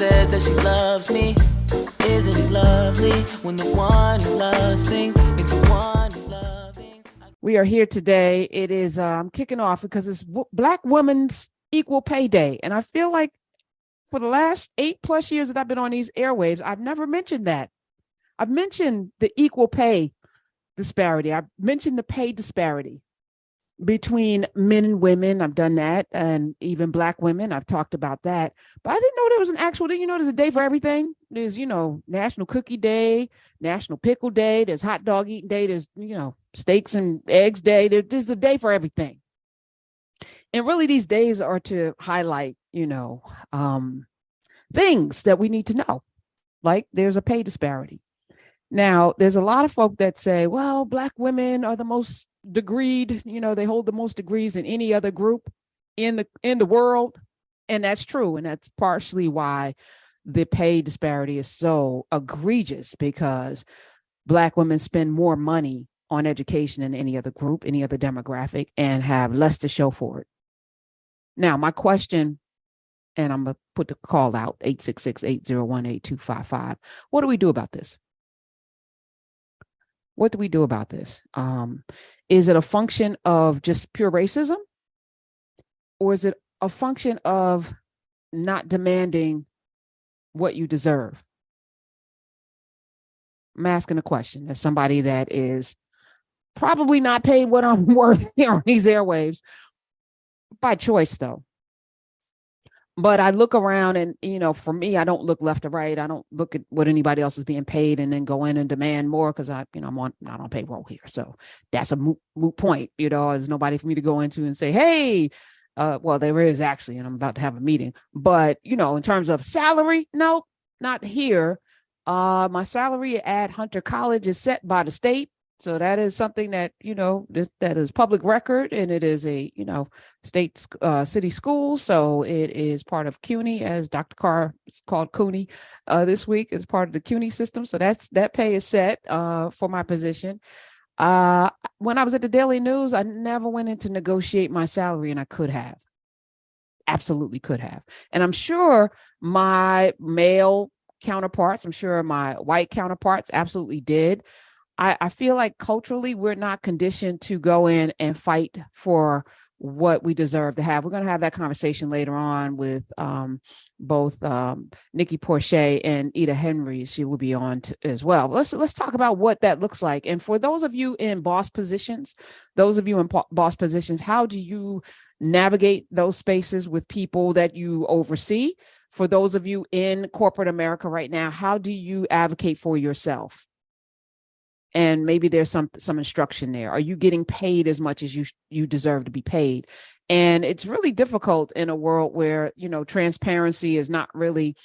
says that she loves me. Isn't it lovely when the one you're lusting is the one you're loving? We are here today. It is I'm kicking off because it's Black Women's Equal Pay Day, and I feel like for the last 8+ years that I've been on these airwaves, I've never mentioned that. I've mentioned the equal pay disparity. I've mentioned the pay disparity between men and women. I've done that, and even Black women. I've talked about that, but I didn't know there was an actual day. There's a day for everything. There's, National Cookie Day, National Pickle Day. There's Hot Dog Eating Day. There's, Steaks and Eggs Day. There's a day for everything. And really, these days are to highlight, things that we need to know. Like there's a pay disparity. Now, there's a lot of folk that say, well, Black women are the most degreed, they hold the most degrees than any other group in the world. And that's true. And that's partially why the pay disparity is so egregious, because Black women spend more money on education than any other group, any other demographic, and have less to show for it. Now, my question, and I'm going to put the call out, 866-801-8255. What do we do about this? What do we do about this? Is it a function of just pure racism? Or is it a function of not demanding what you deserve? I'm asking a question as somebody that is probably not paid what I'm worth here on these airwaves, by choice though. But I look around and, for me, I don't look left or right. I don't look at what anybody else is being paid and then go in and demand more, because I'm not on payroll here. So that's a moot point. There's nobody for me to go into and say, hey, well, there is actually, and I'm about to have a meeting. But, in terms of salary, no, not here. My salary at Hunter College is set by the state. So that is something that, that is public record, and it is a, state city school. So it is part of CUNY, as Dr. Carr is called CUNY this week, as part of the CUNY system. So that pay is set for my position. When I was at the Daily News, I never went in to negotiate my salary, and I could have. Absolutely could have. And I'm sure my male counterparts, I'm sure my white counterparts absolutely did. I feel like culturally, we're not conditioned to go in and fight for what we deserve to have. We're going to have that conversation later on with both Nikki Porcher and Ida Henry. She will be on as well. Let's talk about what that looks like. And for those of you in boss positions, how do you navigate those spaces with people that you oversee? For those of you in corporate America right now, how do you advocate for yourself? And maybe there's some instruction there. Are you getting paid as much as you deserve to be paid? And it's really difficult in a world where, transparency is not really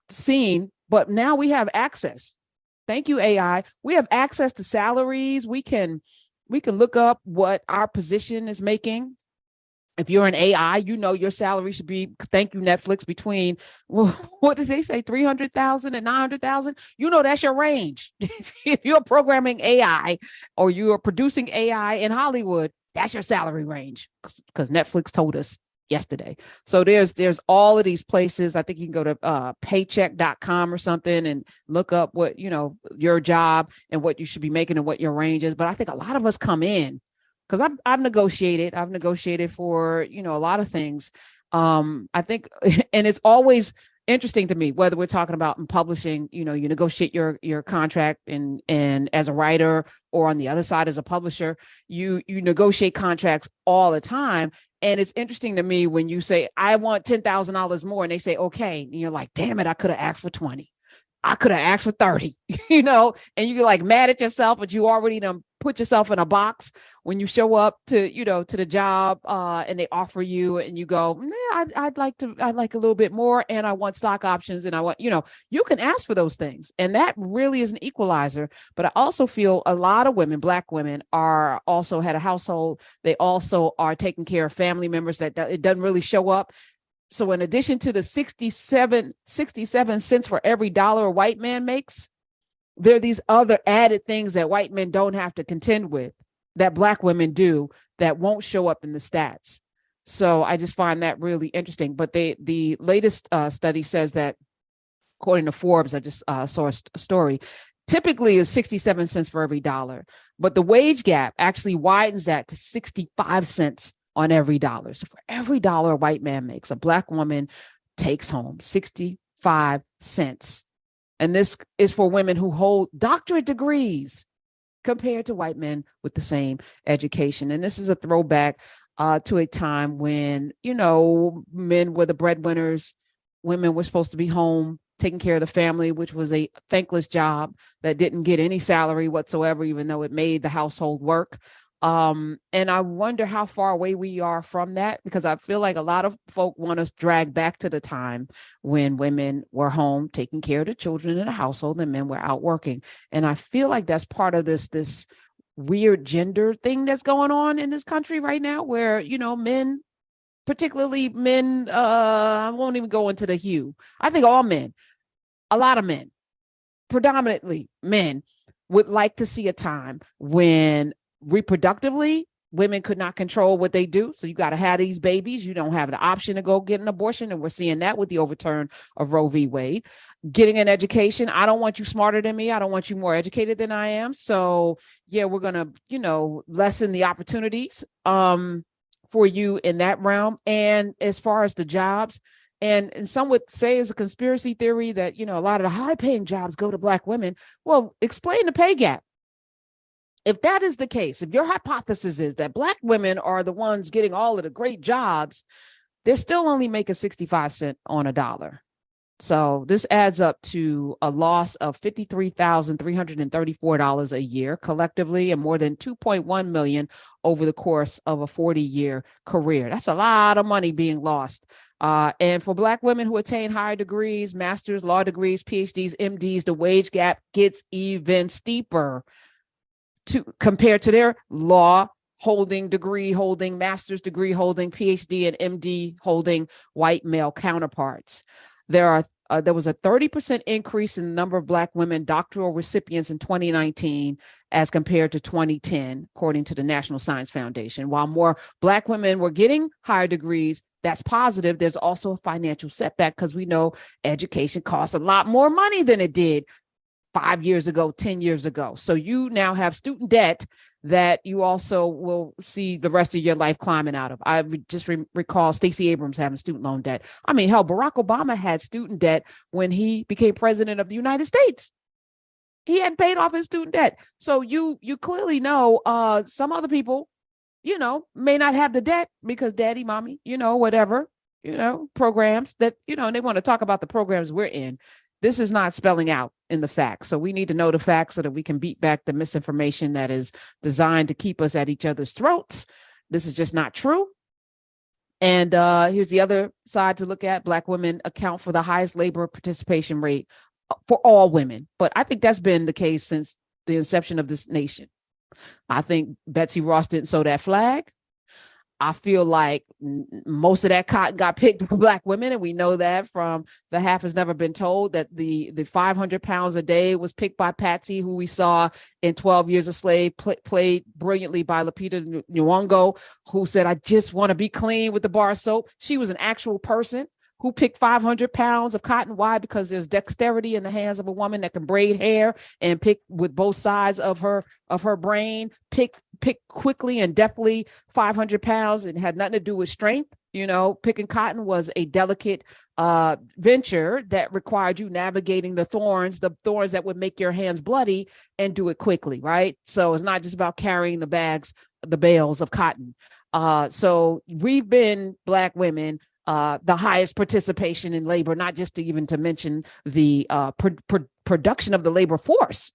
seen, but now we have access. Thank you, AI. We have access to salaries. We can look up what our position is making. If you're an AI, your salary should be, thank you, Netflix, between, well, what did they say, 300,000 and 900,000? That's your range. If you're programming AI or you are producing AI in Hollywood, that's your salary range, because Netflix told us yesterday. So there's all of these places. I think you can go to paycheck.com or something and look up what, your job and what you should be making and what your range is. But I think a lot of us come in, because I've negotiated for, a lot of things. I think, and it's always interesting to me, whether we're talking about in publishing, you negotiate your contract and as a writer, or on the other side as a publisher, you negotiate contracts all the time. And it's interesting to me when you say, I want $10,000 more, and they say, okay. And you're like, damn it, I could have asked for 20. I could have asked for 30, and you're like mad at yourself, but you already done put yourself in a box when you show up to, to the job and they offer you, and you go, I'd like a little bit more, and I want stock options, and I want, you can ask for those things. And that really is an equalizer. But I also feel a lot of women, Black women, are also had a household. They also are taking care of family members that it doesn't really show up. So in addition to the 67 cents for every dollar a white man makes, there are these other added things that white men don't have to contend with that Black women do, that won't show up in the stats. So I just find that really interesting. But the latest study says that, according to Forbes, I just saw a story, typically is 67 cents for every dollar, but the wage gap actually widens that to 65 cents on every dollar. So for every dollar a white man makes, a Black woman takes home 65 cents. And this is for women who hold doctorate degrees compared to white men with the same education. And this is a throwback to a time when, men were the breadwinners, women were supposed to be home taking care of the family, which was a thankless job that didn't get any salary whatsoever, even though it made the household work. And I wonder how far away we are from that, because I feel like a lot of folk want us dragged back to the time when women were home taking care of the children in the household and men were out working. And I feel like that's part of this weird gender thing that's going on in this country right now, where, men, particularly men, I won't even go into the hue. I think all men, a lot of men, predominantly men, would like to see a time when reproductively women could not control what they do. So you got to have these babies. You don't have the option to go get an abortion. And we're seeing that with the overturn of Roe v. Wade. Getting an education. I don't want you smarter than me. I don't want you more educated than I am. So yeah, we're going to, lessen the opportunities for you in that realm. And as far as the jobs, and some would say it's a conspiracy theory that, a lot of the high paying jobs go to Black women. Well, explain the pay gap. If that is the case, if your hypothesis is that Black women are the ones getting all of the great jobs, they're still only making 65 cents on a dollar. So this adds up to a loss of $53,334 a year collectively, and more than 2.1 million over the course of a 40-year career. That's a lot of money being lost. And for Black women who attain higher degrees, master's, law degrees, PhDs, MDs, the wage gap gets even steeper compared to their law holding, degree holding, master's degree holding, PhD and MD holding white male counterparts. There was a 30% increase in the number of Black women doctoral recipients in 2019 as compared to 2010, according to the National Science Foundation. While more Black women were getting higher degrees, that's positive. There's also a financial setback, because we know education costs a lot more money than it did 5 years ago, 10 years ago. So you now have student debt that you also will see the rest of your life climbing out of. I just recall Stacey Abrams having student loan debt. I mean, hell, Barack Obama had student debt when he became president of the United States. He hadn't paid off his student debt. So you clearly know some other people, may not have the debt because daddy, mommy, whatever, programs that, and they want to talk about the programs we're in. This is not spelling out in the facts. So we need to know the facts so that we can beat back the misinformation that is designed to keep us at each other's throats. This is just not true. And here's the other side to look at. Black women account for the highest labor participation rate for all women. But I think that's been the case since the inception of this nation. I think Betsy Ross didn't sew that flag. I feel like most of that cotton got picked by Black women. And we know that from The Half Has Never Been Told, that the 500 pounds a day was picked by Patsy, who we saw in 12 Years a Slave, played brilliantly by Lupita Nyong'o, who said, "I just want to be clean with the bar soap." She was an actual person who picked 500 pounds of cotton. Why? Because there's dexterity in the hands of a woman that can braid hair and pick with both sides of her brain, pick quickly and deftly 500 pounds. And had nothing to do with strength. Picking cotton was a delicate venture that required you navigating the thorns that would make your hands bloody, and do it quickly, right? So it's not just about carrying the bales of cotton. So we've been, Black women, the highest participation in labor, not just to mention the production of the labor force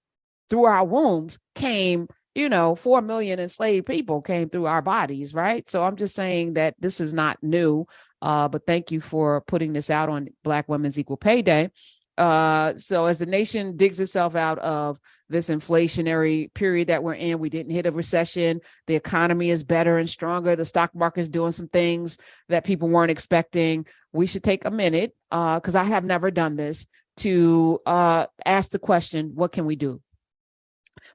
through our wombs came, 4 million enslaved people came through our bodies, right? So I'm just saying that this is not new, but thank you for putting this out on Black Women's Equal Pay Day. So as the nation digs itself out of this inflationary period that we're in, we didn't hit a recession. The economy is better and stronger. The stock market is doing some things that people weren't expecting. We should take a minute, because I have never done this, to ask the question, what can we do?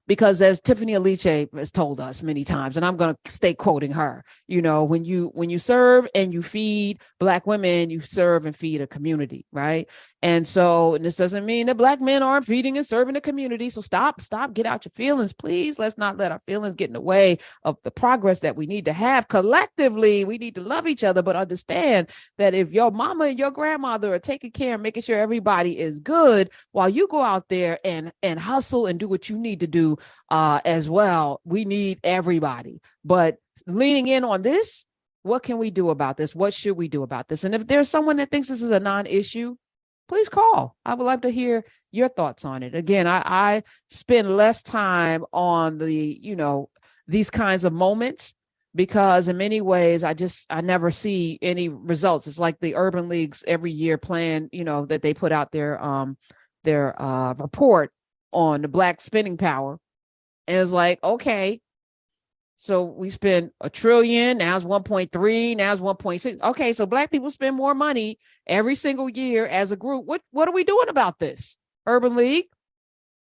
Because as Tiffany Aliche has told us many times, and I'm going to stay quoting her, when you serve and you feed Black women, you serve and feed a community, right? And this doesn't mean that Black men aren't feeding and serving the community. So stop, get out your feelings, please. Let's not let our feelings get in the way of the progress that we need to have collectively. We need to love each other, but understand that if your mama and your grandmother are taking care and making sure everybody is good while you go out there and hustle and do what you need to do as well, we need everybody. But leaning in on this, what can we do about this? What should we do about this? And if there's someone that thinks this is a non-issue, please call. I would love to hear your thoughts on it. Again, I spend less time on these kinds of moments because in many ways, I never see any results. It's like the Urban League's every year plan, that they put out their report on the Black spending power. And it's like, okay, so we spend $1 trillion, now it's 1.3, now it's 1.6. Okay, so Black people spend more money every single year as a group. What are we doing about this? Urban League,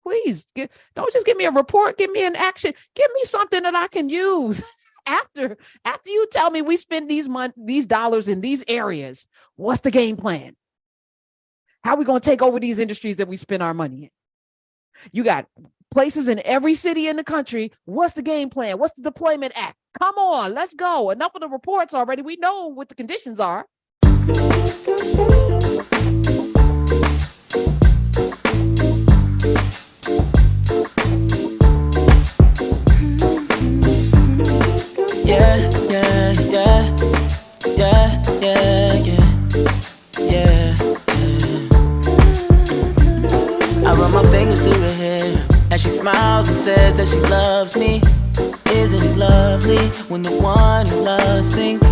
please don't just give me a report, give me an action, give me something that I can use. After you tell me we spend these dollars in these areas, what's the game plan? How are we going to take over these industries that we spend our money in? You got places in every city in the country. What's the game plan? What's the deployment act? Come on, let's go. Enough of the reports already. We know what the conditions are. Yeah, yeah, yeah, yeah, yeah, yeah, yeah, yeah. I run my fingers through her hair as she smiles and says that she loves me. Isn't it lovely when the one you love thinks